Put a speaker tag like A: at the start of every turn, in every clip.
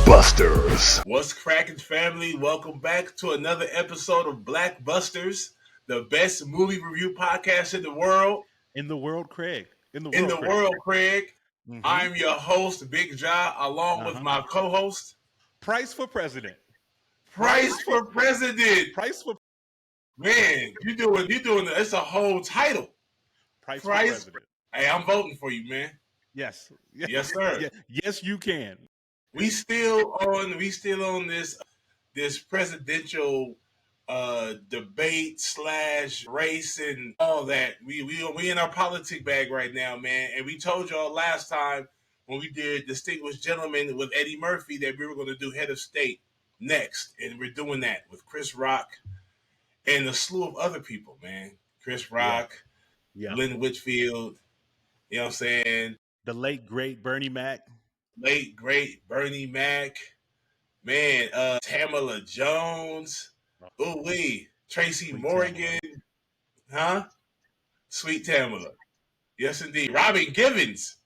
A: BlackBusters.
B: What's cracking, family? Welcome back to another episode of BlackBusters, the best movie review podcast in the world.
C: In the world, Craig.
B: Craig.
C: Mm-hmm.
B: I'm your host, Big Ja, along with my co-host,
C: Price for President.
B: Price for President. Man, you doing. It's a whole title.
C: Price for President.
B: Hey, I'm voting for you, man.
C: Yes,
B: sir.
C: Yes, you can.
B: We still on this presidential debate / race and all that. We in our politic bag right now, man. And we told y'all last time when we did Distinguished Gentleman with Eddie Murphy that we were going to do Head of State next, and we're doing that with Chris Rock and a slew of other people, man. Chris Rock, Lynn Whitfield, you know what I'm saying?
C: The late great Bernie Mac.
B: Man, Tamala Jones, Tracy Morgan,
C: Tamala.
B: Sweet Tamala. Yes, indeed. Robin Givens.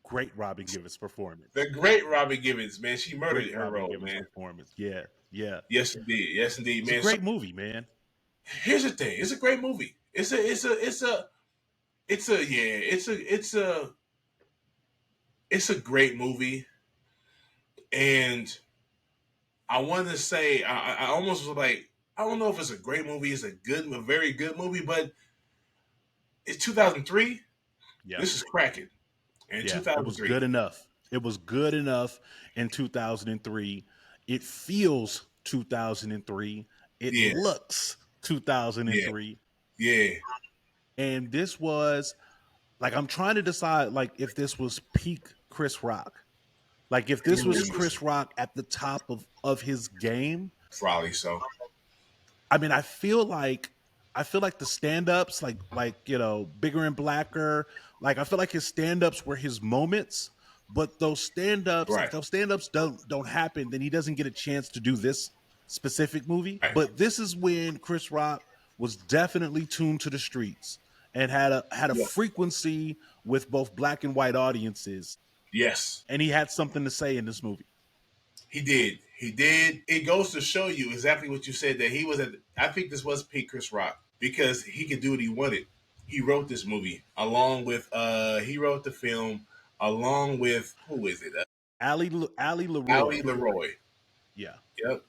C: Great Robin Givens performance.
B: The great Robin Givens, man. She murdered her role,
C: Givens
B: man.
C: Performance. Yeah.
B: Yes, indeed,
C: it's
B: man.
C: It's a great movie, man.
B: Here's the thing. It's a great movie. It's a great movie. And I wanted to say, I almost was like, I don't know if it's a great movie. It's a very good movie, but it's 2003.
C: Yeah.
B: This is cracking. And 2003.
C: It was good enough. It was good enough in 2003. It feels 2003. It looks 2003.
B: Yeah.
C: And this was, like, I'm trying to decide, like, if this was peak Chris Rock. Like, if this was Chris Rock at the top of his game.
B: Probably so.
C: I mean, I feel like the stand-ups, like you know, Bigger and Blacker, like, I feel like his stand-ups were his moments, but those stand-ups, don't happen, then he doesn't get a chance to do this specific movie. Right. But this is when Chris Rock was definitely tuned to the streets and had a frequency with both black and white audiences.
B: Yes.
C: And he had something to say in this movie.
B: He did. It goes to show you exactly what you said, that I think this was peak Chris Rock because he could do what he wanted. He wrote this movie along with, he wrote the film along with, who is it?
C: Ali Leroy.
B: Ali Leroy.
C: Yeah.
B: Yep.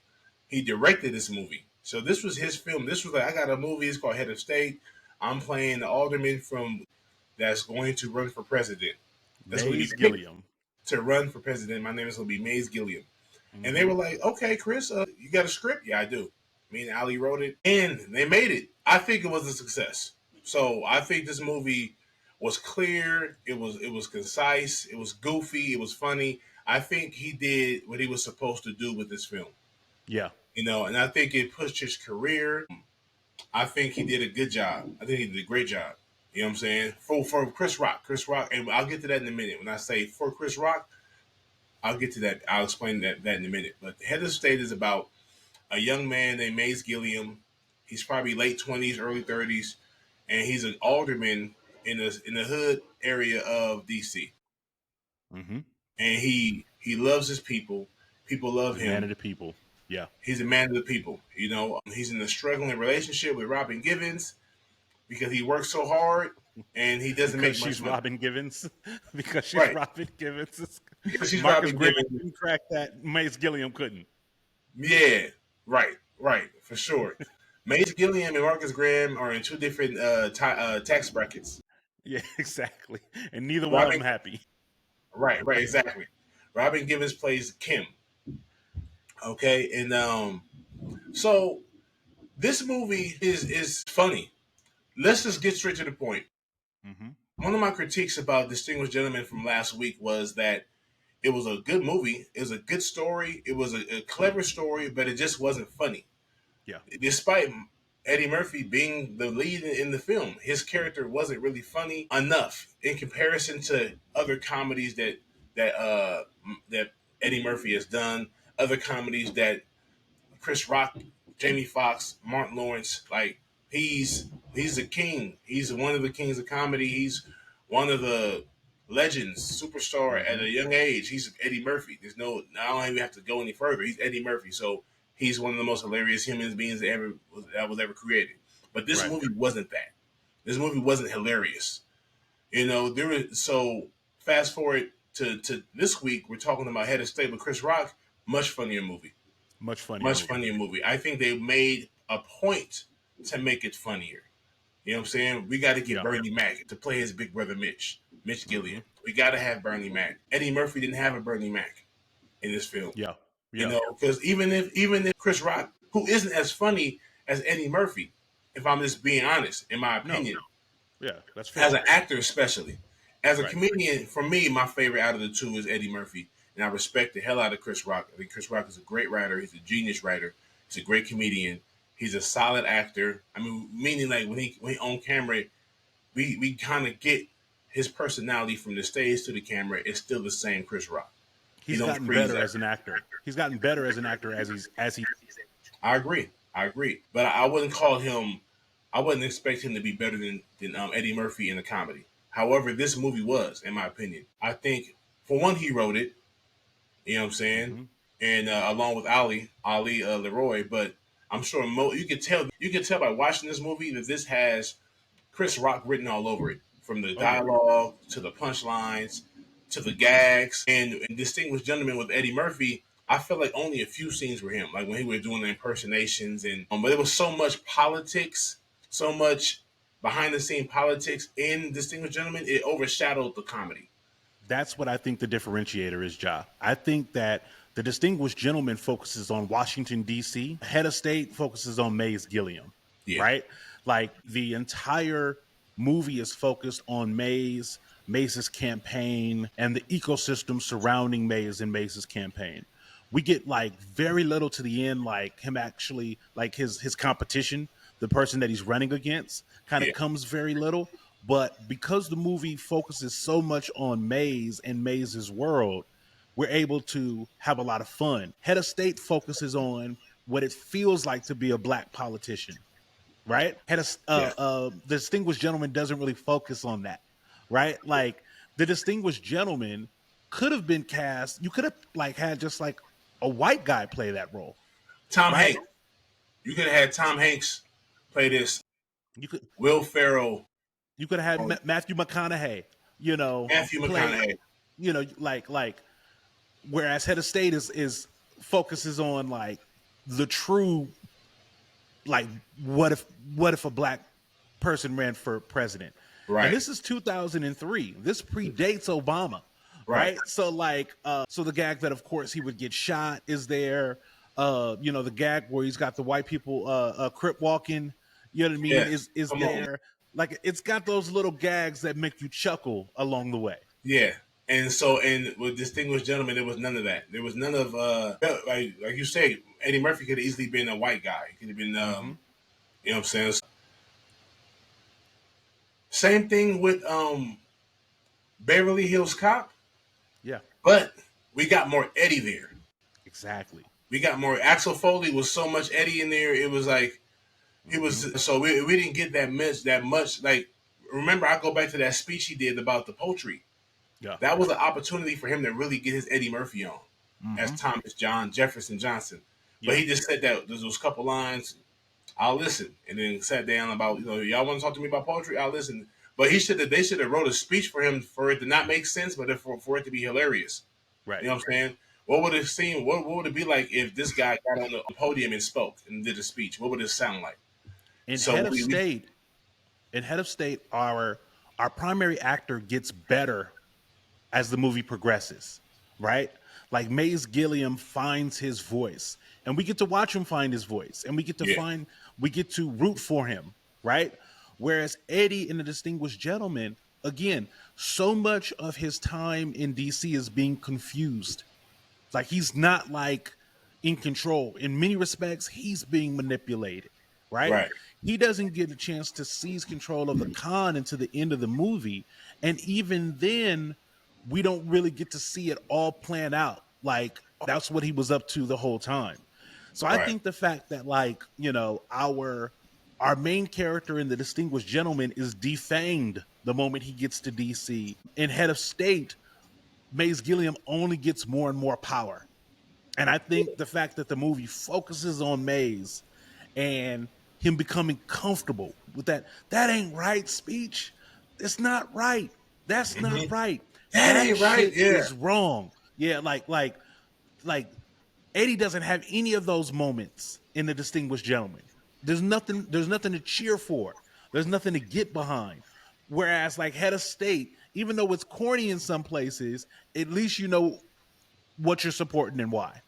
B: He directed this movie. So this was his film. This was like, I got a movie. It's called Head of State. I'm playing the alderman that's going to run for president. That's
C: Mays Gilliam.
B: To run for president. My name is going to be Mays Gilliam. Mm-hmm. And they were like, okay, Chris, you got a script? Yeah, I do. Me and Ali wrote it. And they made it. I think it was a success. So I think this movie was clear. It was concise. It was goofy. It was funny. I think he did what he was supposed to do with this film.
C: Yeah.
B: You know, and I think it pushed his career. I think he did a good job. I think he did a great job. You know what I'm saying? For Chris Rock, and I'll get to that in a minute. When I say for Chris Rock, I'll get to that. I'll explain that in a minute. But Head of State is about a young man named Mays Gilliam. He's probably late 20s, early 30s, and he's an alderman in the hood area of DC.
C: Mm-hmm.
B: And he loves his people. People love him.
C: Man of the people. Yeah.
B: He's a man of the people. You know, he's in a struggling relationship with Robin Givens because he works so hard and he doesn't make much money.
C: Robin Givens. Because she's Robin Givens.
B: Because she's
C: Marcus
B: Robin
C: Givens
B: Givens.
C: Didn't crack that. Mace Gilliam couldn't.
B: Yeah. Right. For sure. Mace Gilliam and Marcus Graham are in two different tax brackets.
C: Yeah, exactly. And neither one of them happy.
B: Right, exactly. Robin Givens plays Kim. Okay, and so this movie is funny. Let's just get straight to the point.
C: Mm-hmm.
B: One of my critiques about Distinguished Gentleman from last week was that it was a good movie. It was a good story. It was a clever story, but it just wasn't funny.
C: Yeah.
B: Despite Eddie Murphy being the lead in the film, his character wasn't really funny enough in comparison to other comedies that Eddie Murphy has done, other comedies that Chris Rock, Jamie Foxx, Martin Lawrence, like he's the king. He's one of the kings of comedy. He's one of the legends, superstar at
C: Mm-hmm.
B: a young age. He's Eddie Murphy. I don't even have to go any further. He's Eddie Murphy. So he's one of the most hilarious human beings that was ever created. But this
C: Right.
B: movie wasn't that. This movie wasn't hilarious. There was so fast forward to this week, we're talking about Head of State with Chris Rock, much funnier movie.
C: Much funnier
B: Much
C: movie.
B: funnier movie. I think they made a point to make it funnier. You know what I'm saying? We got to get
C: Yeah.
B: Bernie Mac to play his big brother Mitch
C: Mm-hmm.
B: Gilliam. We got to have Bernie Mac. Eddie Murphy didn't have a Bernie Mac in this film.
C: Yeah. Yeah.
B: Because even if Chris Rock, who isn't as funny as Eddie Murphy, if I'm just being honest, in my
C: No.
B: opinion,
C: Yeah, that's fair.
B: as an actor especially, as a
C: Right.
B: comedian, for me, my favorite out of the two is Eddie Murphy, and I respect the hell out of Chris Rock. I think Chris Rock is a great writer. He's a genius writer. He's a great comedian. He's a solid actor. I mean, meaning like when he on camera, we kind of get his personality from the stage to the camera. It's still the same Chris Rock. He
C: He's
B: don't
C: gotten
B: freeze
C: better
B: that.
C: as an actor. He's gotten better as an actor as he.
B: I agree. But I wouldn't call him. I wouldn't expect him to be better than Eddie Murphy in a comedy. However, this movie was, in my opinion. I think for one, he wrote it. You know what I'm saying?
C: Mm-hmm.
B: And along with Ali Leroy. But I'm sure you could tell by watching this movie that this has Chris Rock written all over it, from the
C: Oh yeah.
B: dialogue to the punchlines to the gags. And Distinguished Gentleman with Eddie Murphy, I feel like only a few scenes were him, like when he was doing the impersonations, and but there was so much politics, so much behind the scene politics in Distinguished Gentleman, it overshadowed the comedy.
C: That's what I think the differentiator is, Ja. I think that the Distinguished Gentleman focuses on Washington, D.C. Head of State focuses on Mays Gilliam,
B: Yeah,
C: right? Like the entire movie is focused on Mays's campaign, and the ecosystem surrounding Mays and Mays's campaign. We get like very little to the end, like him actually, like his competition, the person that he's running against, kind of
B: yeah,
C: comes very little. But because the movie focuses so much on Mays and Mays's world, we're able to have a lot of fun. Head of State focuses on what it feels like to be a black politician, right?
B: yeah.
C: The Distinguished Gentleman doesn't really focus on that, right? Like the Distinguished Gentleman could have been cast. You could have like had just like a white guy play that role,
B: Tom
C: right?
B: Hanks. You could have had Tom Hanks play this
C: You could
B: Will Ferrell,
C: you could have
B: or
C: had Matthew McConaughey,
B: Matthew
C: play,
B: McConaughey.
C: like whereas Head of State is focuses on like the true, like what if a black person ran for president. And
B: Right,
C: this is 2003. This predates Obama,
B: right.
C: right? So so the gag that of course he would get shot is there. The gag where he's got the white people crip walking, you know what I mean,
B: Yeah,
C: is
B: come on.
C: there. Like it's got those little gags that make you chuckle along the way.
B: Yeah. And with Distinguished Gentleman, there was none of that. There was none of like you say, Eddie Murphy could have easily been a white guy. He could have been
C: Mm-hmm.
B: you know what I'm saying? Same thing with Beverly Hills Cop,
C: Yeah,
B: but we got more Eddie there.
C: exactly.
B: We got more. Axel Foley was so much Eddie in there. It was like he
C: Mm-hmm.
B: was. So we didn't get that much. Like, remember, I go back to that speech he did about the poultry.
C: Yeah.
B: That was an opportunity for him to really get his Eddie Murphy on as
C: Mm-hmm.
B: Thomas John Jefferson Johnson.
C: Yeah.
B: But he just said that there's those couple lines. I'll listen, and then sat down about y'all want to talk to me about poetry. I'll listen. But they should have wrote a speech for him for it to not make sense, but for it to be hilarious.
C: Right.
B: You know what I'm saying? What would it seem? What would it be like if this guy got on the podium and spoke and did a speech? What would it sound like?
C: In
B: So
C: Head of State, our primary actor gets better as the movie progresses, right? Like Mays Gilliam finds his voice, and we get to watch him find his voice, and we get to root for him, right? Whereas Eddie in The Distinguished Gentleman, again, so much of his time in DC is being confused. Like he's not like in control. In many respects, he's being manipulated, right?
B: right,
C: He doesn't get a chance to seize control of the con until the end of the movie. And even then, we don't really get to see it all planned out. Like that's what he was up to the whole time. So I
B: right,
C: think the fact that Our main character in The Distinguished Gentleman is defanged the moment he gets to DC. In Head of State, Mace Gilliam only gets more and more power. And I think the fact that the movie focuses on Maze and him becoming comfortable with that ain't right speech. It's not right. That's not right.
B: That
C: That
B: ain't right.
C: shit
B: Yeah.
C: is wrong. Yeah, like Eddie doesn't have any of those moments in The Distinguished Gentleman. There's nothing to cheer for. There's nothing to get behind. Whereas like Head of State, even though it's corny in some places, at least you know what you're supporting and why.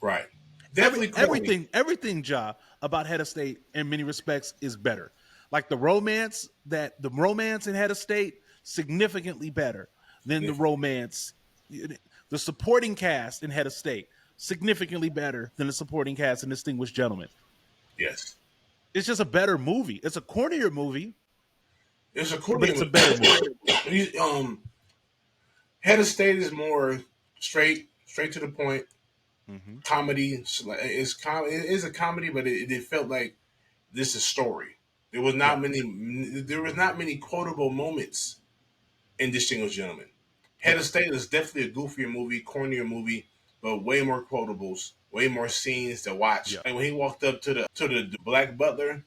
B: Right. Definitely corny.
C: Everything, Ja, about Head of State in many respects is better. Like the romance in Head of State, significantly better than the romance. The supporting cast in Head of State, significantly better than the supporting cast in Distinguished Gentleman.
B: Yes.
C: It's just a better movie. It's a cornier movie.
B: It's a cornier
C: but it's a better movie.
B: Head of State is more straight to the point. Mm-hmm. Comedy. It's a comedy, but it felt like this is story. There was not many quotable moments in Distinguished Gentleman. Head of State is definitely a goofier movie, cornier movie, but way more quotables, way more scenes to watch. Yeah. Like when he walked up to the black butler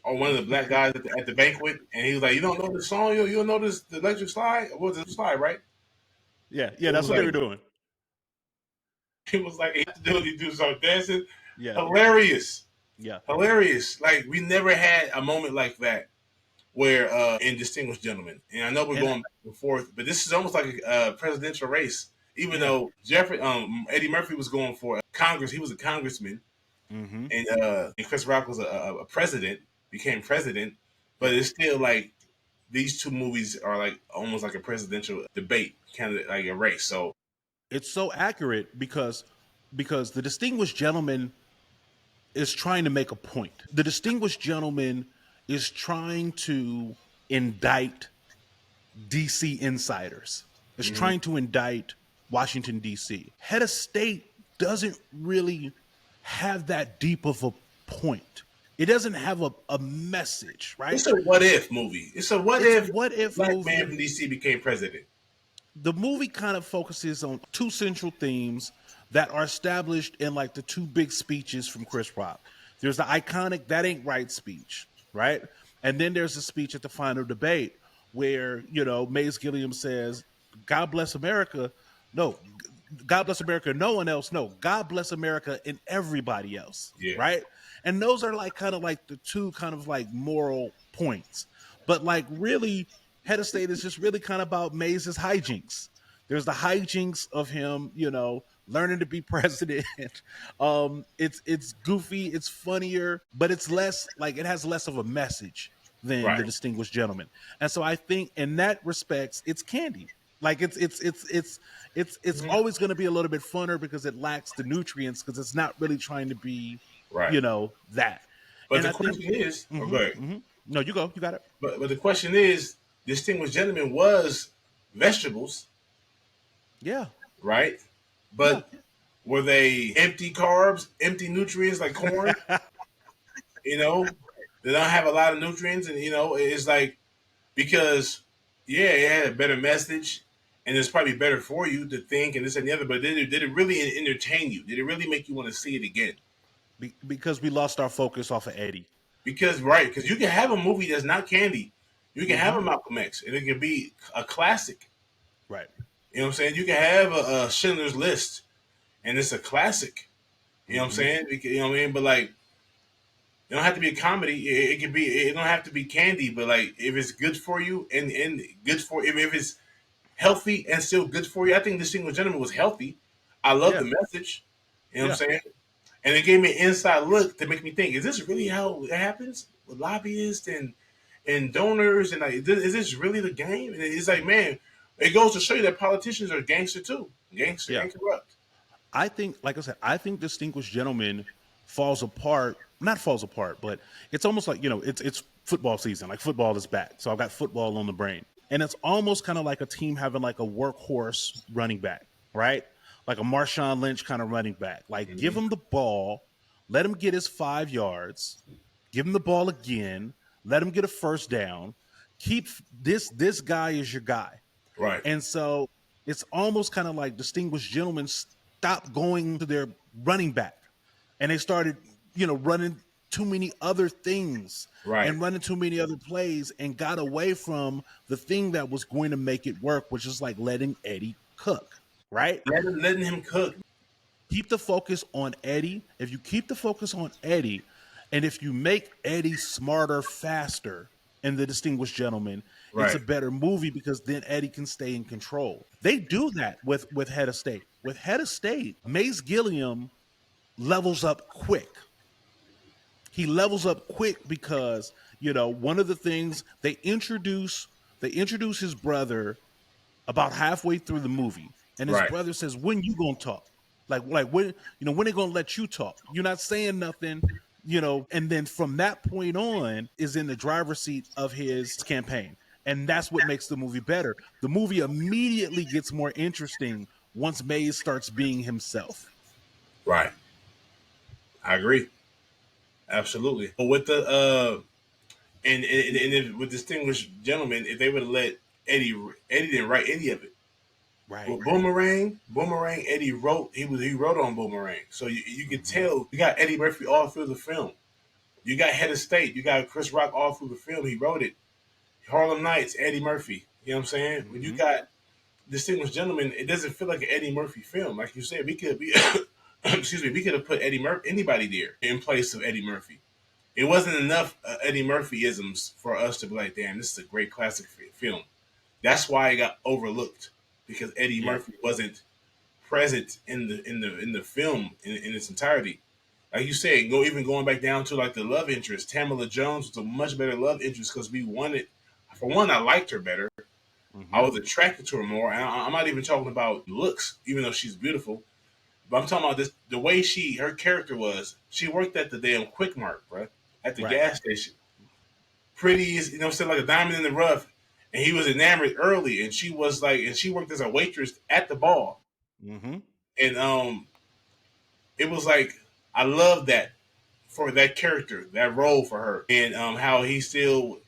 B: or one of the black guys at the banquet, and he was like, "You don't know the song? You don't know the electric slide? What was the slide, right?"
C: Yeah, that's what they were doing.
B: He was like, "He had to do it. He do some dancing." Yeah, hilarious. Yeah, hilarious. Like we never had a moment like that where in Distinguished Gentlemen, and I know we're going back and forth, but this is almost like a presidential race. Even though Eddie Murphy was going for Congress, he was a congressman, and Chris Rock was a president, became president, but it's still like these two movies are like almost like a presidential debate, kind of like a race. So
C: it's so accurate because The Distinguished Gentleman is trying to make a point. The Distinguished Gentleman is trying to indict DC insiders. It's trying to indict Washington, D.C. Head of State doesn't really have that deep of a point. It doesn't have a message, right?
B: It's a what if movie. It's a what if black
C: movie.
B: Man from D.C. became president.
C: The movie kind of focuses on two central themes that are established in like the two big speeches from Chris Rock. There's the iconic "That Ain't Right" speech, right? And then there's a speech at the final debate where, Mace Gilliam says, "God bless America." No, God bless America. No one else. No, God bless America and everybody else. Yeah. Right. And those are like kind of like the two kind of like moral points. But like really, Head of State is just really kind of about Maze's hijinks. There's the hijinks of him, learning to be president. It's goofy, it's funnier, but it's less like it has less of a message than The Distinguished Gentleman. And so I think in that respects, it's candy. Like it's always going to be a little bit funner because it lacks the nutrients because it's not really trying to be, that.
B: But and the question is,
C: no, you go, you got it.
B: But the question is, Distinguished Gentleman was vegetables.
C: Yeah.
B: Right? But were they empty carbs, empty nutrients like corn? They don't have a lot of nutrients. And, it's like, because, it had a better message and it's probably better for you to think and this and the other. But did it really entertain you? Did it really make you want to see it again?
C: Because we lost our focus off of Eddie.
B: Because you can have a movie that's not candy. You can have a Malcolm X and it can be a classic.
C: Right.
B: You know what I'm saying? You can have a Schindler's List, and it's a classic. You know what I'm saying? You know what I mean? But like, it don't have to be a comedy. It can be. It don't have to be candy. But like, if it's good for you and good for if it's healthy and still good for you, I think Distinguished Gentleman was healthy. I love the message. You know what I'm saying? And it gave me an inside look to make me think: is this really how it happens with lobbyists and donors? And like, is this really the game? And it's like, man. It goes to show you that politicians are gangster too. Gangster and corrupt.
C: I think, like I said, Distinguished Gentleman not falls apart, but it's almost like, it's football season. Like football is back. So I've got football on the brain. And it's almost kind of like a team having like a workhorse running back, right? Like a Marshawn Lynch kind of running back. Like give him the ball, let him get his 5 yards, give him the ball again, let him get a first down, keep this guy is your guy.
B: Right.
C: And so it's almost kind of like distinguished gentlemen stopped going to their running back and they started, running too many other things
B: Right.
C: and running too many other plays and got away from the thing that was going to make it work, which is like letting Eddie cook, right?
B: Letting him cook.
C: Keep the focus on Eddie. If you keep the focus on Eddie, and if you make Eddie smarter, faster in The Distinguished Gentleman, it's a better movie because then Eddie can stay in control. They do that with Head of State. With Head of State, Mace Gilliam levels up quick. He levels up quick because, one of the things they introduce his brother about halfway through the movie. And his brother says, when you gonna talk? Like when they gonna let you talk? You're not saying nothing, and then from that point on is in the driver's seat of his campaign. And that's what makes the movie better. The movie immediately gets more interesting once Mays starts being himself.
B: Right. I agree. Absolutely. But with the and with Distinguished Gentlemen, if they would have let Eddie didn't write any of it.
C: Right.
B: Well, Boomerang, Eddie wrote. He wrote on Boomerang, so you can tell you got Eddie Murphy all through the film. You got Head of State, you got Chris Rock all through the film. He wrote it. Harlem Nights, Eddie Murphy. You know what I'm saying? When you got Distinguished Gentlemen, it doesn't feel like an Eddie Murphy film. Like you said, we could we could have put anybody there in place of Eddie Murphy. It wasn't enough Eddie Murphy-isms for us to be like, damn, this is a great classic film. That's why it got overlooked, because Eddie Murphy wasn't present in the film in its entirety. Like you said, even going back down to like the love interest, Tamala Jones was a much better love interest because we wanted. For one, I liked her better. I was attracted to her more. And I'm not even talking about looks, even though she's beautiful. But I'm talking about this, the way her character was. She worked at the damn Quick Mart, bro, at the gas station. Pretty as, what I'm saying, like a diamond in the rough. And he was enamored early, and she was like, and she worked as a waitress at the bar. And it was like, I love that for that character, that role for her, and how he still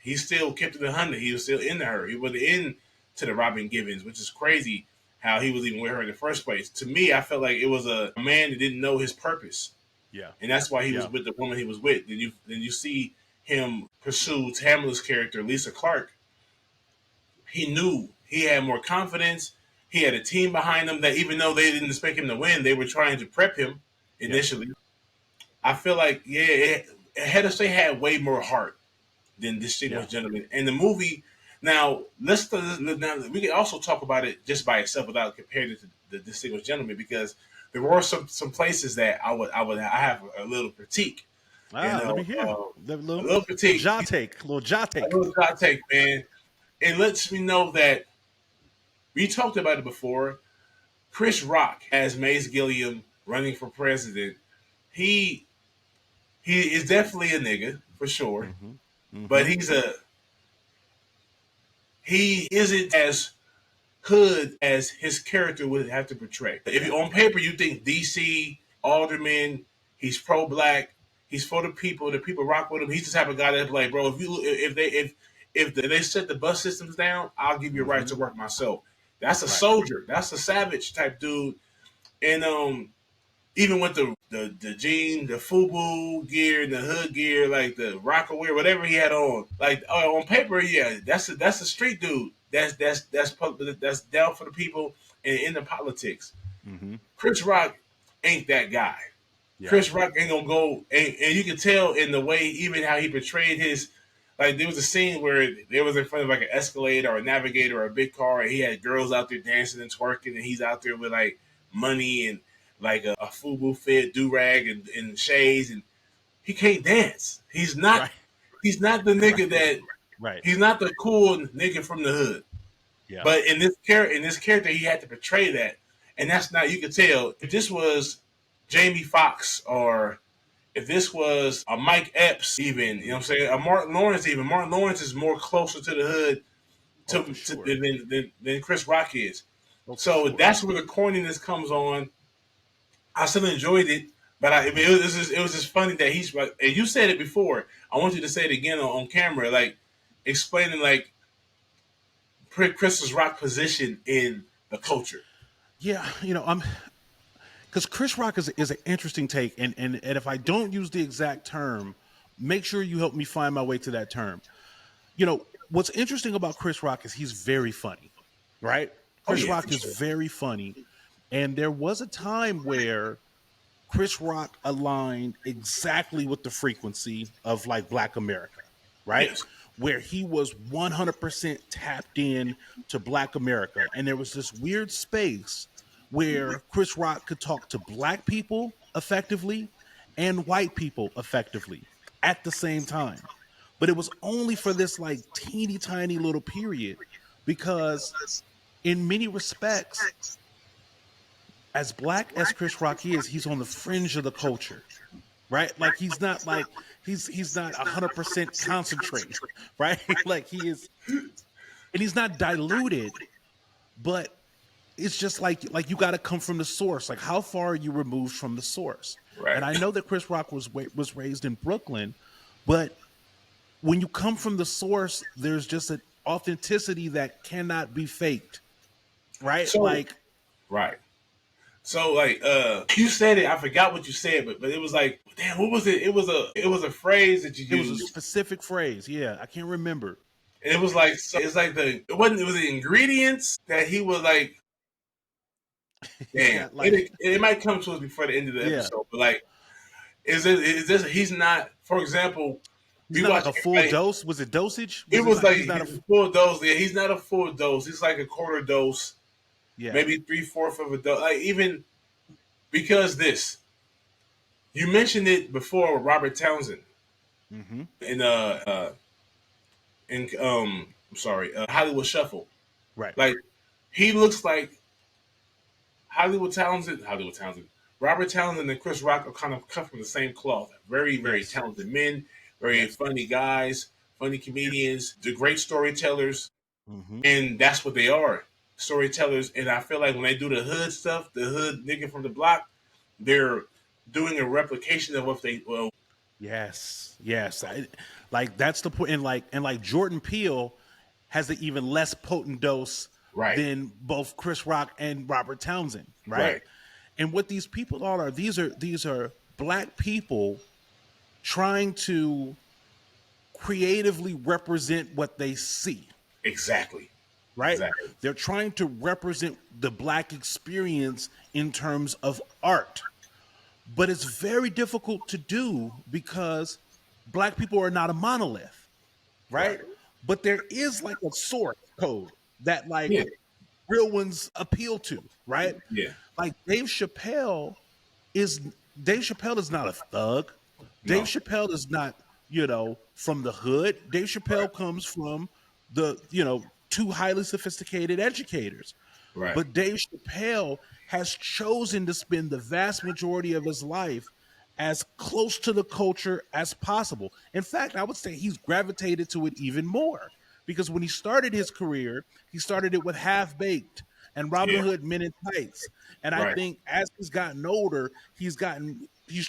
B: kept it 100. He was still into her. He wasn't into the Robin Givens, which is crazy. How he was even with her in the first place. To me, I felt like it was a man that didn't know his purpose. Yeah, and that's why he was with the woman he was with. Then you see him pursue Tamala's character, Lisa Clark. He knew he had more confidence. He had a team behind him that even though they didn't expect him to win, they were trying to prep him initially. Yeah. I feel like, Head of State had way more heart than Distinguished Gentleman. And the movie, now we can also talk about it just by itself without comparing it to the Distinguished Gentleman, because there were some places that I have a little critique.
C: Let me hear
B: a little critique.
C: Jaw take,
B: a little jaw take, man. It lets me know that we talked about it before. Chris Rock as Mace Gilliam running for president. He is definitely a nigga for sure, but he isn't as hood as his character would have to portray. If you on paper you think DC alderman, he's pro-black, he's for the people rock with him. He's the type of guy that's like, bro, if they set the bus systems down, I'll give you a right to work myself. That's a soldier. That's a savage type dude. And even with the jean, the FUBU gear, and the hood gear, like the Rockaway, whatever he had on, like on paper, that's a street dude. That's down for the people and in the politics. Chris Rock ain't that guy. Yeah. Chris Rock ain't gonna go, and you can tell in the way, even how he portrayed his. Like, there was a scene where they was in front of like an Escalade or a Navigator or a big car, and he had girls out there dancing and twerking, and he's out there with like money and like a FUBU fit do-rag and shades, and he can't dance. He's not he's not the nigga that he's not the cool nigga from the hood. Yeah. But in this character, he had to portray that. And that's not, you can tell, if this was Jamie Foxx or if this was a Mike Epps even, you know what I'm saying, a Martin Lawrence even. Martin Lawrence is more closer to the hood than Chris Rock is. So that's where the corniness comes on. I still enjoyed it, But I mean, it was just funny that he's like, and you said it before. I want you to say it again on camera, like explaining like Chris Rock's position in the culture.
C: Yeah, I'm because Chris Rock is an interesting take, and if I don't use the exact term, make sure you help me find my way to that term. What's interesting about Chris Rock is he's very funny, right?
B: Oh
C: Chris
B: yeah,
C: Rock
B: for
C: is
B: sure.
C: very funny, and there was a time where Chris Rock aligned exactly with the frequency of like Black America, right?
B: Yes.
C: Where he was 100% tapped in to Black America. And there was this weird space where Chris Rock could talk to Black people effectively and white people effectively at the same time. But it was only for this like teeny tiny little period because, in many respects, as Black as Chris Rock is, he's on the fringe of the culture, right? Like he's not 100% concentrated, right? Like he is, and he's not diluted, but it's just like you got to come from the source. Like how far are you removed from the source?
B: Right.
C: And I know that Chris Rock was raised in Brooklyn, but when you come from the source, there's just an authenticity that cannot be faked, right?
B: So right. So like you said it, I forgot what you said, but it was like, damn, what was it? It was a phrase that you
C: it was a
B: used.
C: specific phrase. Yeah, I can't remember.
B: And it was like it's like it was the ingredients that he was like,
C: He's
B: damn.
C: got like
B: It might come to us before the end of the
C: yeah.
B: episode, but like is this he's not, for example,
C: He's
B: we
C: not like
B: watch
C: a full dose. Was it dosage?
B: it was like
C: He's not a
B: full dose. Yeah, he's not a full dose. He's like a quarter dose,
C: yeah.
B: maybe 3/4 of a dose. Like even because this, you mentioned it before with Robert Townsend
C: Mm-hmm.
B: in I'm sorry, Hollywood Shuffle.
C: Right.
B: Like he looks like Hollywood Townsend. Robert Townsend and Chris Rock are kind of cut from the same cloth. Very, very
C: Yes.
B: talented men, very
C: Yes.
B: funny guys, funny comedians, the great storytellers,
C: Mm-hmm.
B: and that's what they are, storytellers. And I feel like when they do the hood stuff, the hood nigga from the block, they're doing a replication of what they
C: Yes. Yes. Like that's the point. And like Jordan Peele has an even less potent dose
B: right,
C: than both Chris Rock and Robert Townsend. Right.
B: right,
C: And what these people are these are Black people trying to creatively represent what they see.
B: exactly,
C: Right?
B: exactly,
C: They're trying to represent the Black experience in terms of art. But it's very difficult to do because Black people are not a monolith,
B: right,
C: right? But there is like a source code that like
B: yeah,
C: real ones appeal to, right?
B: yeah,
C: Like is Dave Chappelle is not a thug. Dave
B: no,
C: Chappelle is not, from the hood. Dave
B: right,
C: Chappelle comes from the, two highly sophisticated educators.
B: right,
C: But Dave Chappelle has chosen to spend the vast majority of his life as close to the culture as possible. In fact, I would say he's gravitated to it even more because when he started his career, he started it with Half Baked and Robin
B: yeah,
C: Hood Men in Tights. And I
B: right,
C: think as he's gotten older, he's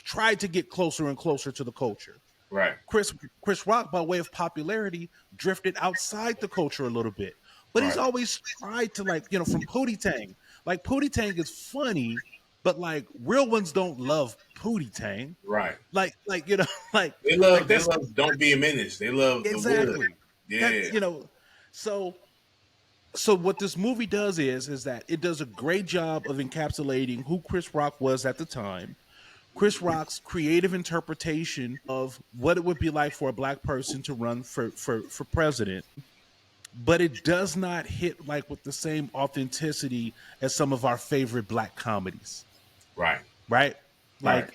C: tried to get closer and closer to the culture.
B: right,
C: Chris Rock, by way of popularity, drifted outside the culture a little bit. But he's
B: right.
C: always tried to from Pootie Tang. Like Pootie Tang is funny, but like real ones don't love Pootie Tang.
B: Right.
C: Like like
B: They
C: like
B: love
C: that's
B: Don't Be a Menace. They love the
C: exactly
B: wood.
C: that
B: Yeah.
C: so what this movie does is that it does a great job of encapsulating who Chris Rock was at the time, Chris Rock's creative interpretation of what it would be like for a Black person to run for president, but it does not hit like with the same authenticity as some of our favorite Black comedies,
B: Right.
C: right?
B: Right.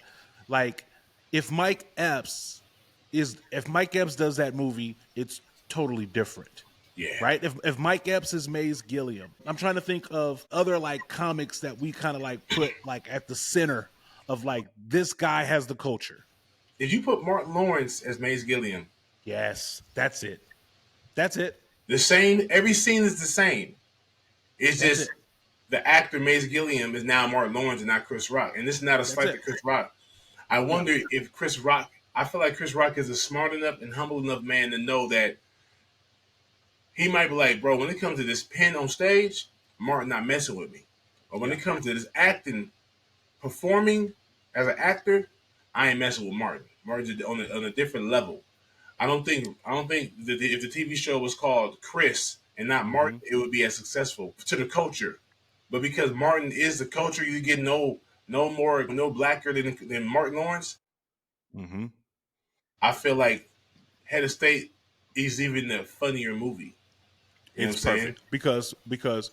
C: Like if Mike Epps does that movie, it's totally different.
B: Yeah.
C: Right? If Mike Epps is Maze Gilliam, I'm trying to think of other like comics that we kind of like put like at the center of like this guy has the culture.
B: If you put Martin Lawrence as Maze Gilliam,
C: Yes, that's it. That's it.
B: the same, every scene is the same. It's
C: That's
B: just
C: it.
B: the actor Maze Gilliam is now Martin Lawrence and not Chris Rock. And this is not a
C: That's
B: slight
C: it.
B: to Chris Rock. I
C: Yeah.
B: wonder if Chris Rock. I feel like Chris Rock is a smart enough and humble enough man to know that he might be like, bro, when it comes to this pen on stage, Martin not messing with me. Or when
C: Yeah.
B: it comes to this acting, performing as an actor, I ain't messing with Martin. Martin's on a different level. I don't think that if the TV show was called Chris and not
C: Mm-hmm.
B: Martin, it would be as successful to the culture. But because Martin is the culture, you get no blacker than Martin Lawrence.
C: Mm-hmm.
B: I feel like Head of State is even a funnier movie. You know what
C: It's
B: I'm saying?
C: perfect because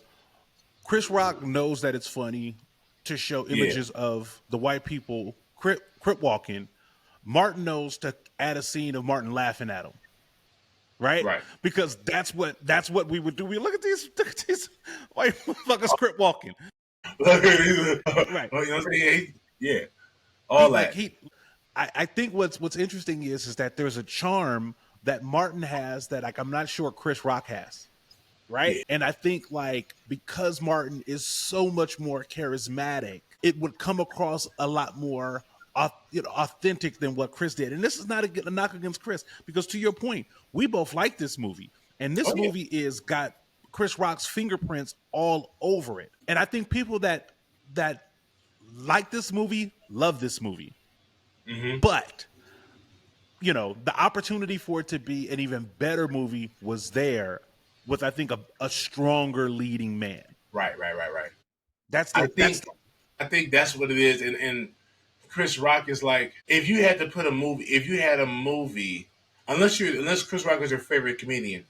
C: Chris Rock knows that it's funny to show
B: Yeah,
C: images of the white people crip walking. Martin knows to add a scene of Martin laughing at him, right?
B: right.
C: Because that's what we would do. We look at these white motherfuckers crip walking,
B: You
C: right?
B: know what I'm saying? Yeah,
C: He
B: all
C: like
B: that.
C: he. I think what's interesting is that there's a charm that Martin has that like I'm not sure Chris Rock has, right?
B: Yeah,
C: And I think like because Martin is so much more charismatic, it would come across a lot more authentic than what Chris did. And this is not a knock against Chris because to your point, we both like this movie, and
B: oh
C: this
B: yeah.
C: movie is got Chris Rock's fingerprints all over it. And I think people that like this movie love this movie,
B: Mm-hmm.
C: but the opportunity for it to be an even better movie was there with I think a stronger leading man.
B: Right.
C: That's
B: I
C: the that's
B: think
C: the,
B: I think that's what it is. And Chris Rock is like, if you had to put a movie, if you had a movie, unless Chris Rock is your favorite comedian,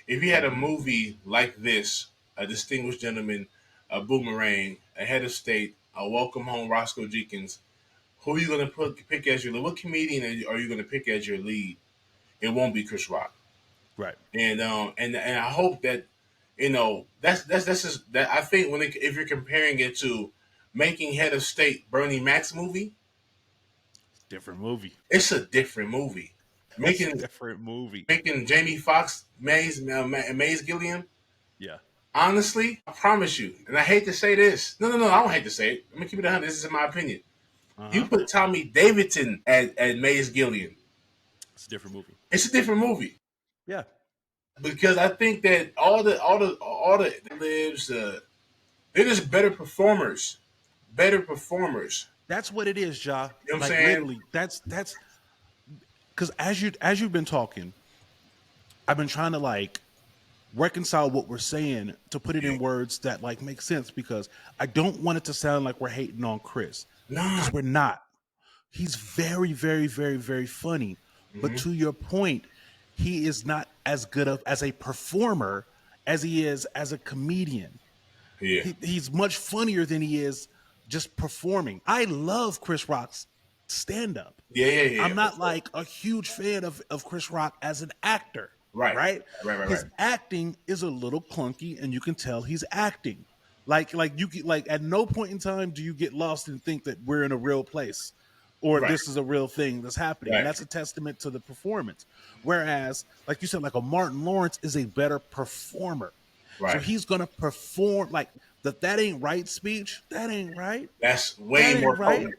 B: if you had a
C: Mhm.
B: movie like this, a distinguished gentleman, a boomerang, a head of state, a welcome home, Roscoe Jenkins, who are you going to pick as your lead? What comedian are you going to pick as your lead? It won't be Chris Rock.
C: right.
B: And I hope that that's just that I think if you're comparing it to making Head of State Bernie Mac's movie,
C: Different movie.
B: it's a different movie.
C: It's a
B: Making
C: different movie.
B: making Jamie Foxx Maze Gilliam.
C: Yeah.
B: Honestly, I promise you, and I hate to say this. No, I don't hate to say it. I'm gonna keep it 100. This is my opinion. You
C: Uh-huh.
B: put Tommy Davidson at Maze Gilliam,
C: It's a different movie.
B: it's a different movie.
C: Yeah.
B: Because I think that all the lives they're just better performers. Better performers.
C: That's what it is, Ja.
B: You know what I'm
C: Like
B: saying?
C: literally, that's because as you've been talking, I've been trying to like reconcile what we're saying to put it
B: Yeah.
C: in words that like make sense because I don't want it to sound like we're hating on Chris
B: Nah.
C: because we're not. He's very, very, very, very funny. But
B: Mm-hmm.
C: to your point, he is not as good as a performer as he is as a comedian.
B: Yeah.
C: He's much funnier than he is just performing. I love Chris Rock's stand up.
B: Yeah.
C: I'm not like a huge fan of Chris Rock as an actor,
B: Right.
C: right?
B: Right.
C: His acting is a little clunky and you can tell he's acting. Like at no point in time do you get lost and think that we're in a real place or
B: Right.
C: this is a real thing that's happening. And
B: Right.
C: that's a testament to the performance. Whereas, like you said, like a Martin Lawrence is a better performer. So
B: Right.
C: he's gonna perform like that ain't right speech. That ain't right.
B: That's
C: That
B: way
C: ain't
B: more
C: right.
B: potent.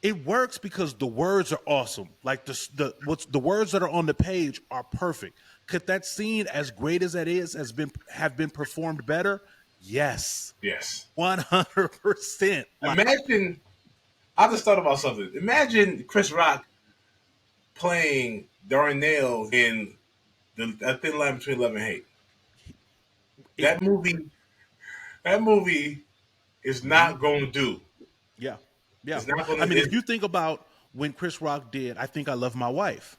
C: It works because the words are awesome. Like the words that are on the page are perfect. Could that scene, as great as that is, have been performed better? Yes,
B: Yes.
C: 100%. Like
B: Imagine. I just thought about something. Imagine Chris Rock playing Darnell in A Thin Line Between Love and Hate.
C: it.
B: That movie. That movie is
C: Mhm.
B: not going to do.
C: Yeah, yeah.
B: It's not going
C: I mean,
B: to.
C: if you think about when Chris Rock did, I think I love my wife.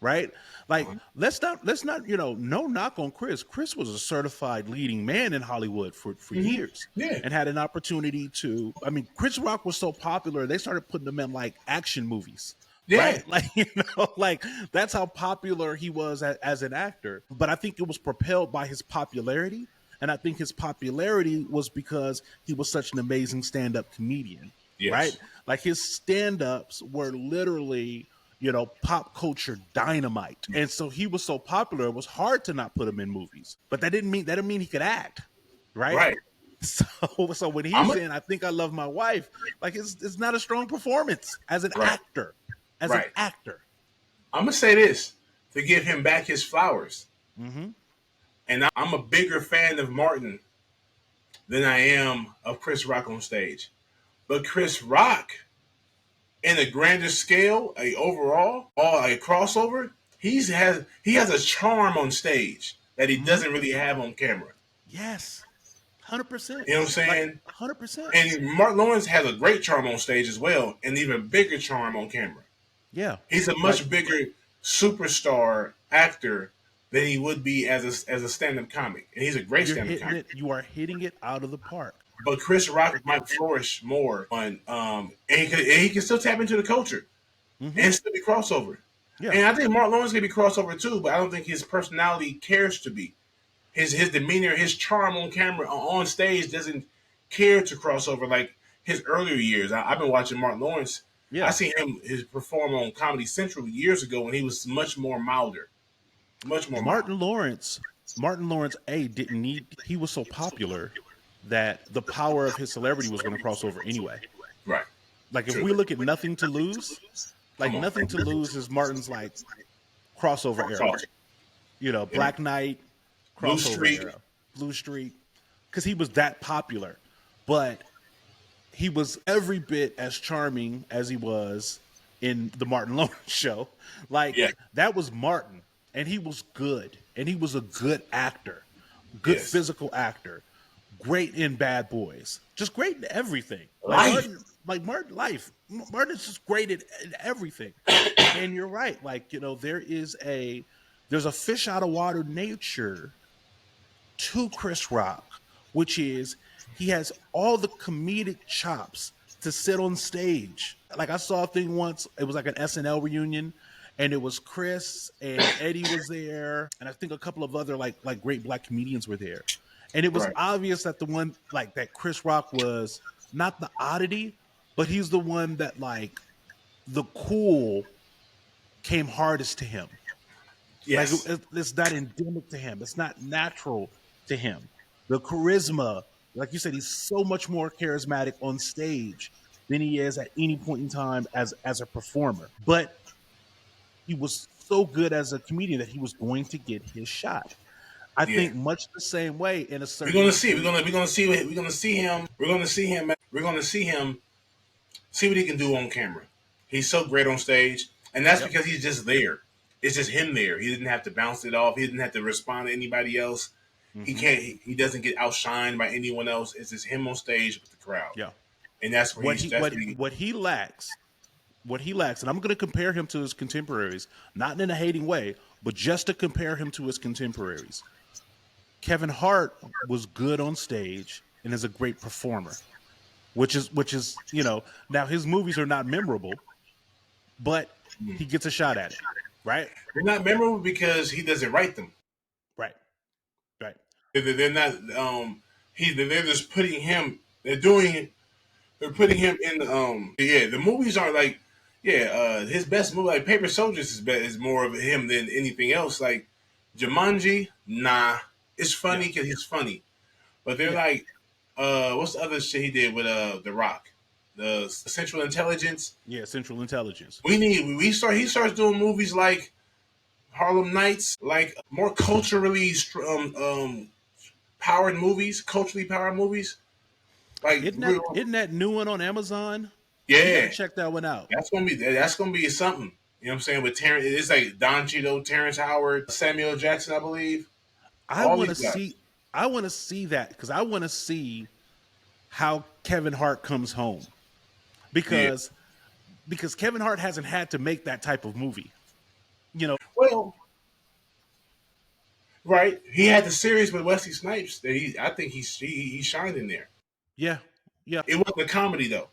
C: Right? Like, let's not, no knock on Chris. Chris was a certified leading man in Hollywood for years
B: Yeah.
C: and had an opportunity to. I mean, Chris Rock was so popular, they started putting him in like action movies.
B: Yeah.
C: Right? Like, like that's how popular he was as an actor. But I think it was propelled by his popularity. And I think his popularity was because he was such an amazing stand up comedian. Right?
B: Yes.
C: Like his stand ups were literally pop culture dynamite. And so he was so popular, it was hard to not put him in movies. But that didn't mean he could act, right?
B: Right.
C: So when he's saying, "I think I love my wife," like it's not a strong performance as an actor. As an actor,
B: I'm gonna say this to give him back his flowers.
C: Mm-hmm.
B: And I'm a bigger fan of Martin than I am of Chris Rock on stage. But Chris Rock, in a grander scale, a overall, or a crossover, he has a charm on stage that he doesn't really have on camera.
C: Yes, 100%.
B: You know what I'm saying?
C: 100%.
B: And Mark Lawrence has a great charm on stage as well, and even bigger charm on camera.
C: Yeah,
B: he's a much bigger superstar actor than he would be as a stand-up comic, and he's a great stand-up comic.
C: You are hitting it out of the park.
B: But Chris Rock might flourish more on, and he can still tap into the culture and still be crossover. Yeah. And I think Mark Lawrence can be crossover too, but I don't think his personality cares to be. His demeanor, his charm on camera, on stage doesn't care to cross over like his earlier years. I've been watching Mark Lawrence. Yeah. I seen him perform on Comedy Central years ago, and he was much more milder. Much more
C: Martin Lawrence, didn't need, he was so popular that the power of his celebrity was going to cross over anyway.
B: Right.
C: Like if we look at Nothing to Lose, like Nothing to Lose is Martin's like crossover era. You know, Black Knight, crossover era. Blue Streak. Because he was that popular. But he was every bit as charming as he was in the Martin Lawrence show. Like that was Martin. And he was good. And he was a good actor. Good physical actor. Great in Bad Boys. Just great in everything. Martin is just great in everything. And you're right. Like, you know, there's a fish out of water nature to Chris Rock, which is he has all the comedic chops to sit on stage. Like I saw a thing once, it was like an SNL reunion, and it was Chris and Eddie was there, and I think a couple of other like great black comedians were there. And it was obvious that the one like that Chris Rock was not the oddity, but he's the one that like the cool came hardest to him. Yes. Like it's not endemic to him. It's not natural to him. The charisma, like you said, he's so much more charismatic on stage than he is at any point in time as a performer. But he was so good as a comedian that he was going to get his shot. I think much the same way in a certain.
B: We're gonna see him. See what he can do on camera. He's so great on stage, and that's because he's just there. It's just him there. He didn't have to bounce it off. He didn't have to respond to anybody else. Mm-hmm. He doesn't get outshined by anyone else. It's just him on stage with the crowd. Yeah, and that's where
C: what he lacks. What he lacks, and I'm going to compare him to his contemporaries, not in a hating way, but just to compare him to his contemporaries. Kevin Hart was good on stage and is a great performer, which is now his movies are not memorable, but he gets a shot at it, right?
B: They're not memorable because he doesn't write them,
C: right?
B: They're not. They're just putting him. They're putting him in. The movies aren't like. His best movie, like Paper Soldiers, is more of him than anything else. Like Jumanji, nah. It's funny because he's funny, but they're like, what's the other shit he did with The Rock, the Central Intelligence?
C: Yeah, Central Intelligence.
B: He starts doing movies like Harlem Nights, like more culturally powered movies, Like
C: isn't that new one on Amazon?
B: Yeah,
C: you gotta check that one out.
B: That's gonna be something. You know what I'm saying? With Terrence, it's like Don Cheadle, Terrence Howard, Samuel Jackson, I believe.
C: I want to see that because I want to see how Kevin Hart comes home because Kevin Hart hasn't had to make that type of movie,
B: Well, right, he had the series with Wesley Snipes that I think he shined in there.
C: Yeah.
B: It wasn't a comedy though;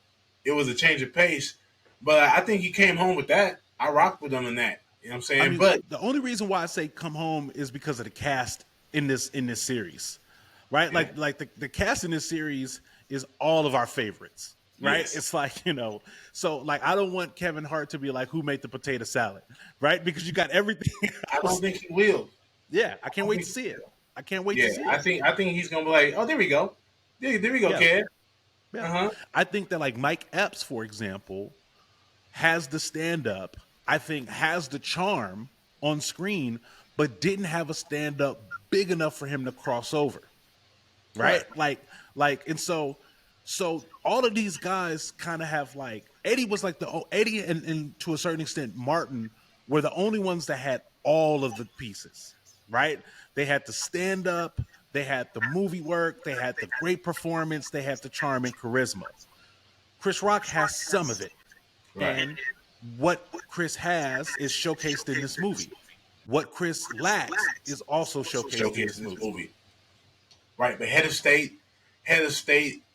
B: it was a change of pace. But I think he came home with that. I rocked with him in that. You know what I'm saying? But
C: the only reason why I say come home is because of the cast in this series, right? Yeah. Like the cast in this series is all of our favorites, right? Yes. It's like, so like I don't want Kevin Hart to be like, who made the potato salad, right? Because you got everything else.
B: I don't think he will.
C: Yeah, I can't wait to see it. I can't wait to see it.
B: I think he's gonna be like, oh, there we go. Yeah, there we go,
C: Yeah,
B: kid.
C: yeah.
B: Uh-huh.
C: I think that like Mike Epps, for example, has the stand up. I think has the charm on screen, but didn't have a stand up big enough for him to cross over. Right?
B: Right.
C: And so all of these guys kind of have like Eddie was like Eddie and to a certain extent Martin were the only ones that had all of the pieces, right? They had the stand up, they had the movie work, they had the great performance, they had the charm and charisma. Chris Rock has some of it,
B: Right.
C: and what Chris has is showcased in this movie. What Chris lacks is also showcased in
B: Showcase
C: this
B: in this
C: movie.
B: movie. Right. But Head of State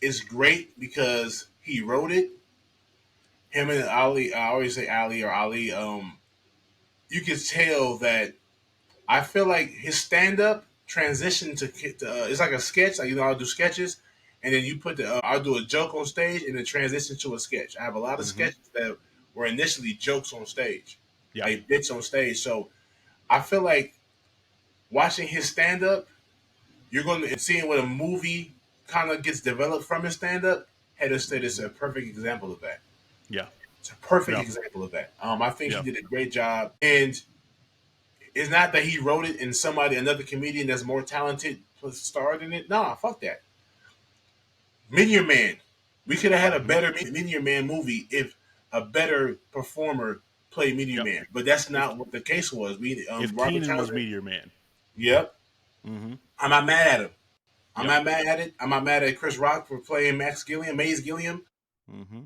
B: is great because he wrote it. Him and Ali, I always say Ali or Ali. You can tell that I feel like his stand up transition to it's like a sketch. Like I'll do sketches, and then you put I'll do a joke on stage, and then transition to a sketch. I have a lot of
C: Mm-hmm.
B: sketches that were initially jokes on stage,
C: Yeah.
B: like bits on stage. So I feel like watching his stand up, you're going to seeing what a movie kind of gets developed from his stand up. Head of State is a perfect example of that.
C: Yeah.
B: It's a perfect
C: Yeah.
B: example of that. I think he
C: Yeah.
B: did a great job, and it's not that he wrote it and another comedian that's more talented starred in it. Nah, fuck that. Minion Man. We could have had a
C: Mm-hmm.
B: better Minion Man movie if a better performer played Minion
C: Yep.
B: Man. But that's
C: If
B: not what the case was. We
C: if
B: Robert
C: Keenan was
B: Townsend.
C: Meteor Man.
B: Yep.
C: Mm-hmm.
B: I'm not mad at him. I'm
C: Yep.
B: not mad at it. I'm not mad at Chris Rock for playing Maze Gilliam.
C: Mm-hmm.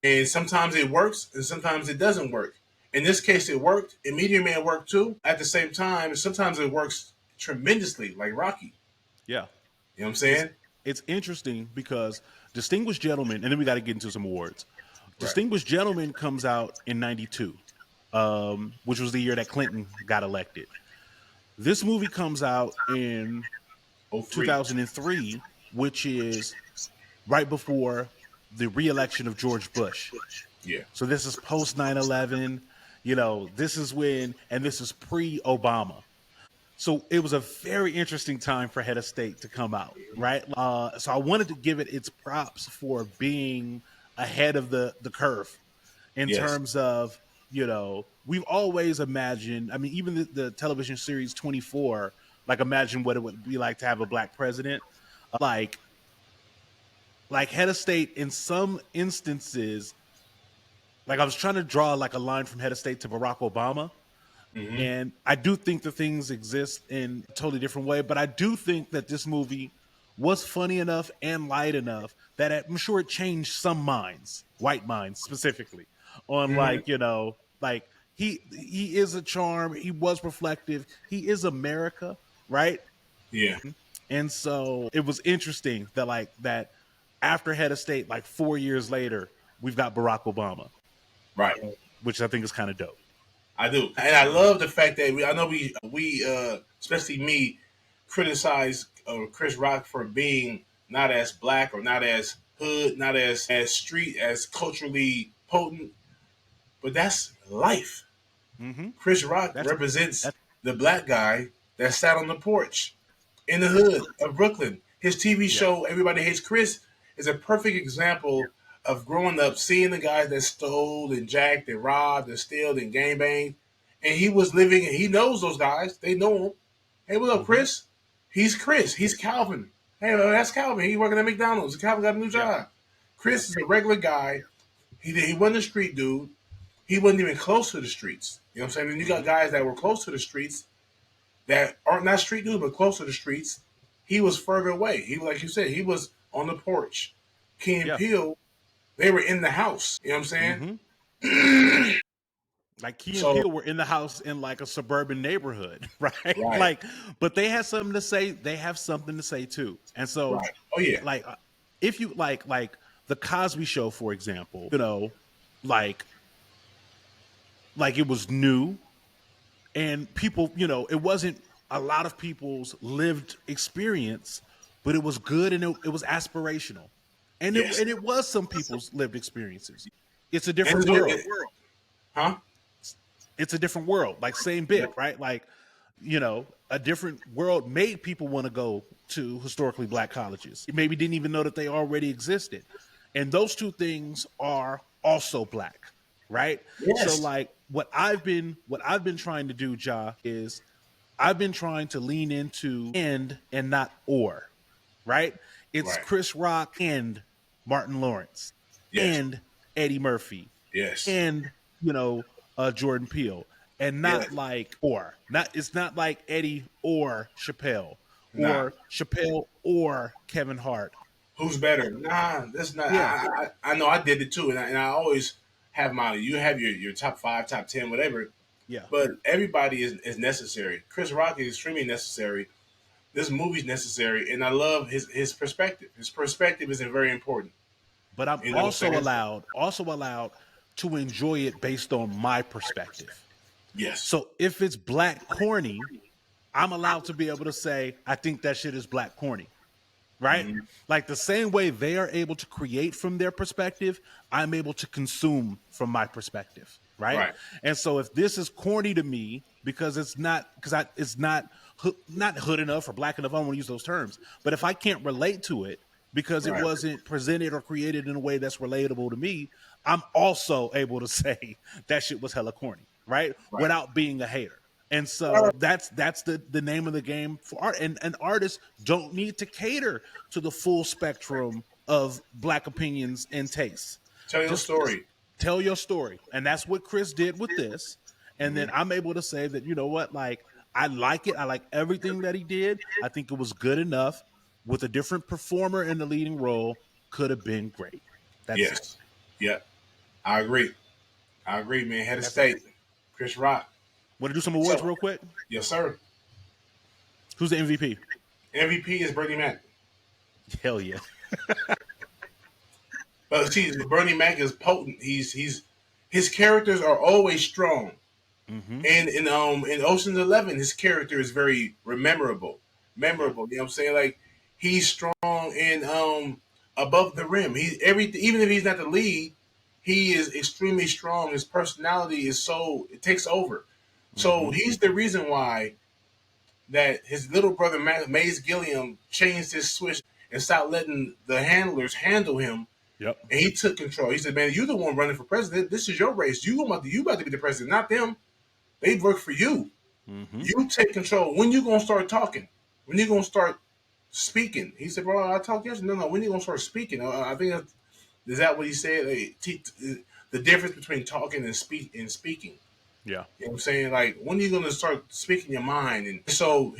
B: And sometimes it works and sometimes it doesn't work. In this case, it worked. And Meteor Man worked too. At the same time, sometimes it works tremendously, like Rocky.
C: Yeah.
B: You know what I'm
C: It's
B: saying?
C: it's interesting because Distinguished Gentleman, and then we got to get into some awards.
B: Right.
C: Distinguished Gentleman comes out in '92, which was the year that Clinton got elected. This movie comes out in
B: Oh, 3.
C: 2003, which is right before the reelection of George Bush.
B: Yeah.
C: So this is post 9/11. This is when, and this is pre Obama. So it was a very interesting time for Head of State to come out, right? So I wanted to give it its props for being ahead of the curve in
B: Yes.
C: terms of, we've always imagined, I mean, even the television series 24, like imagine what it would be like to have a black president. Like Head of State in some instances, like I was trying to draw like a line from Head of State to Barack Obama.
B: Mm-hmm.
C: And I do think that things exist in a totally different way, but I do think that this movie was funny enough and light enough that I'm sure it changed some minds, white minds specifically, on
B: Mm-hmm.
C: like he is a charm, he was reflective, he is America, right?
B: Yeah.
C: And so it was interesting that that after Head of State, like 4 years later, we've got Barack Obama,
B: Right.
C: which I think is kind of dope.
B: I do, and I love the fact that I know we especially me criticize Chris Rock for being not as black or not as hood, not as street, as culturally potent, but that's life.
C: Mm-hmm.
B: Chris Rock
C: That's
B: represents
C: that's
B: the black guy that sat on the porch in the hood of Brooklyn. His TV
C: yeah.
B: show Everybody Hates Chris is a perfect example of growing up, seeing the guys that stole and jacked and robbed and stealed and gangbanged. And he was living, and he knows those guys. They know him. Hey, what up,
C: Mm-hmm.
B: Chris? He's Chris. He's Calvin. Hey, that's Calvin. He's working at McDonald's. Calvin got a new
C: Yeah.
B: job. Chris is a regular guy. He wasn't a street dude. He wasn't even close to the streets. You know what I'm saying? And you got guys that were close to the streets that aren't not street dudes, but close to the streets. He was further away. He, like you said, he was on the porch. Key and
C: Yeah.
B: Peele, they were in the house. You know what I'm saying?
C: Mm-hmm. Like Key and
B: So,
C: Peele were in the house in like a suburban neighborhood, right?
B: right,
C: But they had something to say. They have something to say too. And so,
B: right. Oh, yeah.
C: if you like the Cosby Show, for example, like it was new, and people, it wasn't a lot of people's lived experience, but it was good and it was aspirational, and
B: Yes.
C: it was some people's lived experiences. It's a
B: And
C: different world.
B: huh?
C: It's a different world. Like same bit, right? Like, a different world made people want to go to historically black colleges. You maybe didn't even know that they already existed. And those two things are also black, right? So
B: Yes.
C: like what I've been trying to do, Ja, is I've been trying to lean into and not or, right? It's
B: Right.
C: Chris Rock and Martin Lawrence
B: Yes.
C: and Eddie Murphy
B: Yes.
C: and Jordan Peele, and
B: Yes.
C: not like or not. It's not like Eddie or Chappelle
B: Nah.
C: or Chappelle or Kevin Hart.
B: Who's better? Nah, that's not.
C: Yeah,
B: I know I did it too, and I always have you have your top 5, top 10, whatever.
C: yeah.
B: But everybody is necessary. Chris Rock is extremely necessary. This movie's necessary, and I love his perspective. His perspective is very important.
C: But I'm
B: You know what I'm saying?
C: also allowed to enjoy it based on my perspective.
B: Yes.
C: So if it's black corny, I'm allowed to be able to say, I think that shit is black corny. Right?
B: Mm-hmm.
C: Like the same way they are able to create from their perspective, I'm able to consume from my perspective. Right?
B: Right.
C: And so if this is corny to me because it's not hood enough or black enough, I don't want to use those terms. But if I can't relate to it because it
B: Right.
C: wasn't presented or created in a way that's relatable to me, I'm also able to say that shit was hella corny, right?
B: Right.
C: Without being a hater. And so that's the name of the game for art. And artists don't need to cater to the full spectrum of black opinions and tastes.
B: Tell your story.
C: Tell your story. And that's what Chris did with this. And then
B: Mm-hmm.
C: I'm able to say that, you know what, like, I like it. I like everything that he did. I think it was good enough. With a different performer in the leading role, could have been great. That's
B: Yes.
C: it.
B: Yeah. I agree, man. Head of state. Chris Rock.
C: Want to do some awards
B: So-
C: real quick?
B: Yes, sir.
C: Who's the MVP?
B: MVP is Bernie Mac.
C: Hell yeah.
B: But see, Bernie Mac is potent. His characters are always strong.
C: Mm-hmm.
B: And in Ocean's 11, his character is very memorable. You know what I'm saying? Like he's strong and above the rim. Even if he's not the lead, he is extremely strong. His personality is it takes over. So he's the reason why that his little brother Mace Gilliam changed his switch and stopped letting the handlers handle him.
C: Yep.
B: And he took control. He said, "Man, you're the one running for president. This is your race. You about to be the president, not them. They work for you.
C: Mm-hmm.
B: You take control. When you gonna start talking? When you gonna start speaking?" He said, "Bro, I talked yesterday. No. When you gonna start speaking?" I think is that what he said? The difference between talking and speaking.
C: Yeah.
B: You know what I'm saying? Like, when are you gonna start speaking your mind? And so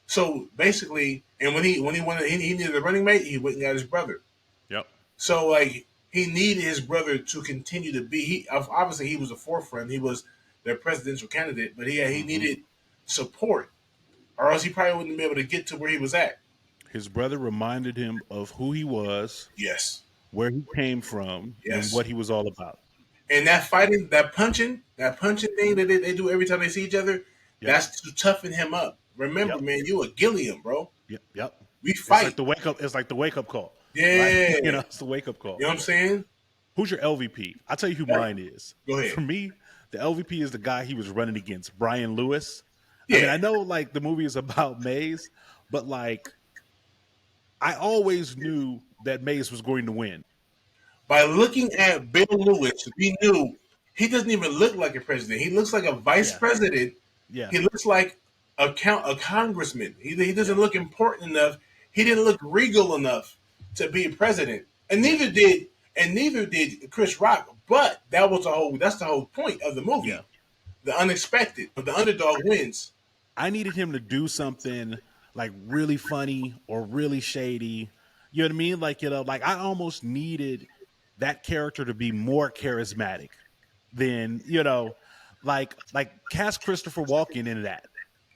B: so basically, and when he wanted he needed a running mate, he went and got his brother.
C: Yep.
B: So like he needed his brother to continue to be. Obviously he was the forefront. He was their presidential candidate, but he needed support, or else he probably wouldn't be able to get to where he was at.
C: His brother reminded him of who he was,
B: Yes,
C: where he came from, and what he was all about.
B: And that fighting, that punching thing that they do every time they see each other, that's to toughen him up. Remember, man, you a Gilliam, bro.
C: Yep.
B: We fight.
C: It's like the wake up call.
B: Yeah.
C: Like, it's the wake up call.
B: You know what I'm saying?
C: Who's your LVP? I'll tell you who mine is.
B: Go ahead.
C: For me, the LVP is the guy he was running against, Brian Lewis.
B: Yeah.
C: I mean, I know like the movie is about Mays, but like I always knew that Mays was going to win.
B: By looking at Bill Lewis, we knew he doesn't even look like a president. He looks like a vice president.
C: Yeah.
B: He looks like a congressman. He doesn't look important enough. He didn't look regal enough to be a president. And neither did Chris Rock. But that's the whole point of the movie.
C: Yeah.
B: The unexpected. The underdog wins.
C: I needed him to do something like really funny or really shady. You know what I mean? Like, like I almost needed that character to be more charismatic than, like cast Christopher Walken into that.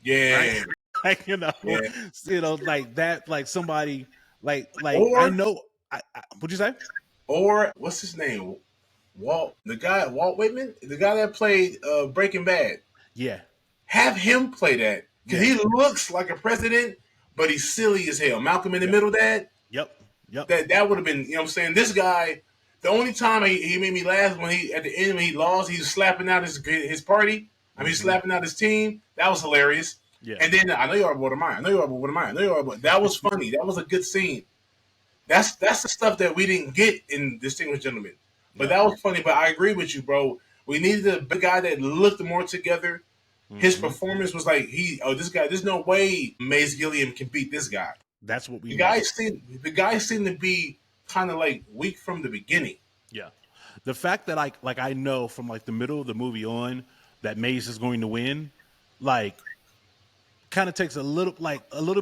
B: Yeah.
C: Right? Like that, like somebody like
B: Or,
C: I know what'd you say?
B: Or what's his name? Walt Whitman, the guy that played Breaking Bad.
C: Yeah.
B: Have him play that. Because he looks like a president, but he's silly as hell. Malcolm in the Middle, Dad.
C: Yep.
B: That would have been, you know what I'm saying? This guy, the only time he made me laugh when at the end when he lost, he was slapping out his party. I mean, slapping out his team. That was hilarious.
C: Yeah.
B: And then I know you are bored of mine. I know you are bored of mine. I know you are bored. That was funny. That was a good scene. That's the stuff that we didn't get in Distinguished Gentlemen. But
C: Yeah.
B: that was funny. But I agree with you, bro. We needed a big guy that looked more together. His performance was like this guy. There's no way Mace Gilliam can beat this guy.
C: That's what we
B: The
C: needed.
B: guy seemed to be kind of like weak from the beginning.
C: Yeah. The fact that I know from like the middle of the movie on that Maze is going to win, like kind of takes a little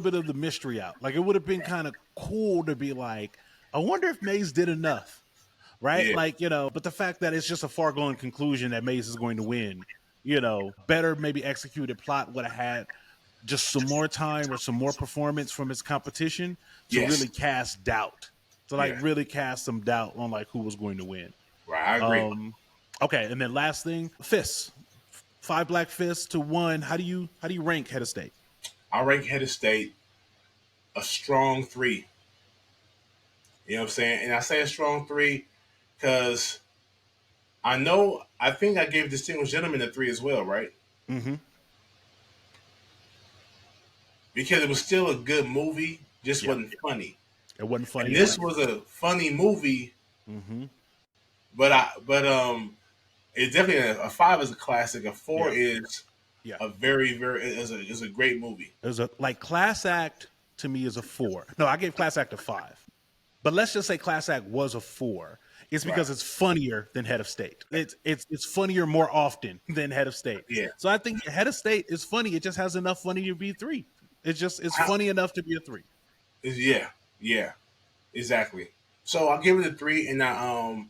C: bit of the mystery out. Like it would have been kind of cool to be like, I wonder if Maze did enough. Right?
B: Yeah.
C: Like, but the fact that it's just a foregone conclusion that Maze is going to win, better maybe executed plot would have had just some more time or some more performance from his competition to really cast doubt. To really cast some doubt on like who was going to win.
B: Right, I agree.
C: Okay, and then last thing, fists. 5 black fists to 1. How do you rank Head of State?
B: I rank Head of State a strong 3. You know what I'm saying? And I say a strong 3 because I think I gave Distinguished Gentleman a 3 as well, right?
C: Mm-hmm.
B: Because it was still a good movie, just wasn't funny.
C: It wasn't funny.
B: And this was a funny movie, but it's definitely a 5 is a classic. A 4 is a very, very is a great movie.
C: It was Class Act to me is a 4. No, I gave Class Act a 5. But let's just say Class Act was a 4. It's because it's funnier than Head of State. It's funnier more often than Head of State.
B: Yeah.
C: So I think Head of State is funny. It just has enough funny to be a 3. It's funny enough to be a 3.
B: Yeah, exactly. So I'll give it a 3, and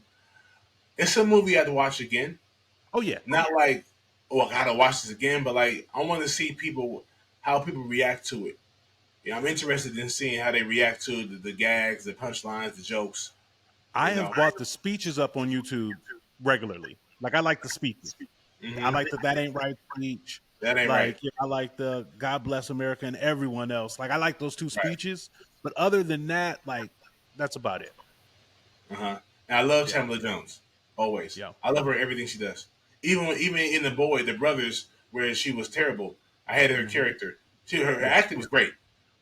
B: it's a movie I have to watch again.
C: Oh yeah,
B: not like I gotta watch this again, but like I want to see how people react to it. Yeah, I'm interested in seeing how they react to the gags, the punchlines, the jokes.
C: I have brought the speeches up on YouTube regularly. Like I like the speeches. I like that ain't right speech.
B: That ain't right.
C: I like the God Bless America and everyone else. Like I like those 2 speeches, but other than that, like that's about it.
B: And I love Tamala Jones always.
C: Yeah,
B: I love her everything she does. Even in the Brothers, where she was terrible, I hated her character. Her acting was great,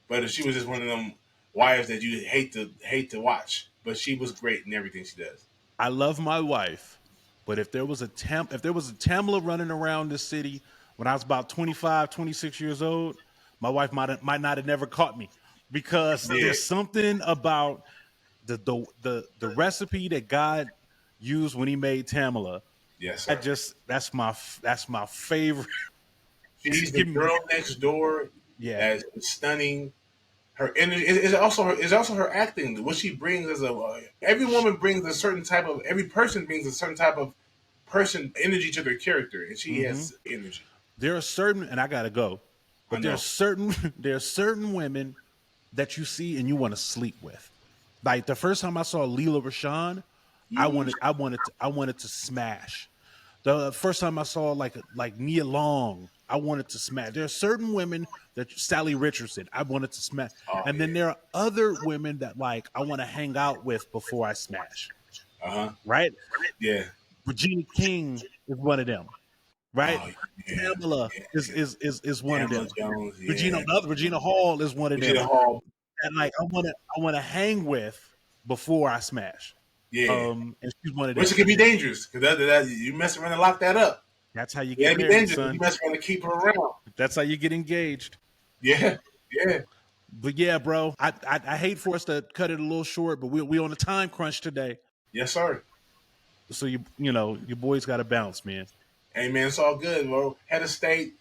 B: but she was just one of them wives that you hate to watch. But she was great in everything she does.
C: I love my wife, but if there was a Tamala running around this city when I was about 25, 26 years old, my wife might not have never caught me because there's something about the recipe that God used when He made Tamala.
B: Yes, sir.
C: That's my favorite.
B: She's the girl next door.
C: Yeah,
B: that's stunning. Her energy is also her acting. What she brings every woman brings every person brings a certain type of energy to their character, and she has energy.
C: There are certain, and I gotta go, but there are certain women that you see and you want to sleep with. Like the first time I saw Leela Rashawn, I wanted to smash. The first time I saw like Nia Long, I wanted to smash. There are certain women that Sally Richardson, I wanted to smash, and then there are other women that like I want to hang out with before I smash. Right?
B: Yeah.
C: Regina King is one of them. Right? Pamela is one of them.
B: Jones,
C: Regina Hall is one of them.
B: Hall.
C: And like I want to hang with before I smash.
B: Yeah.
C: And she's one of them.
B: Which can be dangerous because you mess around and lock that up.
C: That's how you get married, son.
B: You mess around and keep her around.
C: That's how you get engaged.
B: Yeah.
C: But yeah, bro, I hate for us to cut it a little short, but we on a time crunch today.
B: Yes, sir.
C: So your boys got to bounce, man.
B: Hey, man, it's all good, bro. Head of State.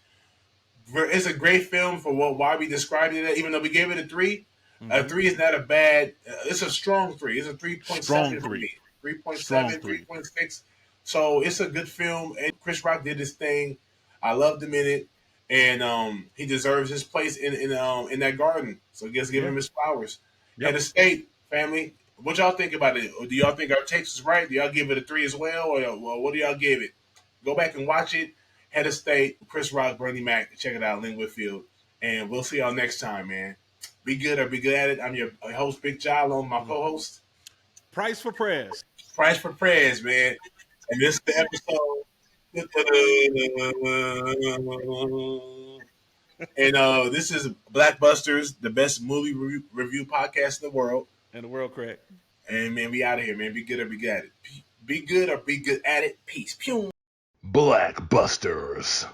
B: It's a great film for why we described it. Even though we gave it a 3, a 3 is not a bad. It's a strong 3. It's a 3.7.
C: Strong 3.
B: 3.7, 3.6. So it's a good film. And Chris Rock did his thing. I loved him in it, and he deserves his place in that garden. So just give him his flowers. Head of State, family. What y'all think about it? Or do y'all think our takes is right? Do y'all give it a 3 as well, or what do y'all give it? Go back and watch it. Head of State, Chris Rock, Bernie Mac. Check it out, Lynn Whitfield. And we'll see y'all next time, man. Be good or be good at it. I'm your host, Big Jalo, my co-host.
C: Price for prayers.
B: Price for prayers, man. And this is the episode. And this is BlackBusters, the best movie review podcast in the world.
C: In the world, correct.
B: And man, we out of here, man. Be good or be good at it. Be good or be good at it. Peace. Pew.
A: BlackBusters.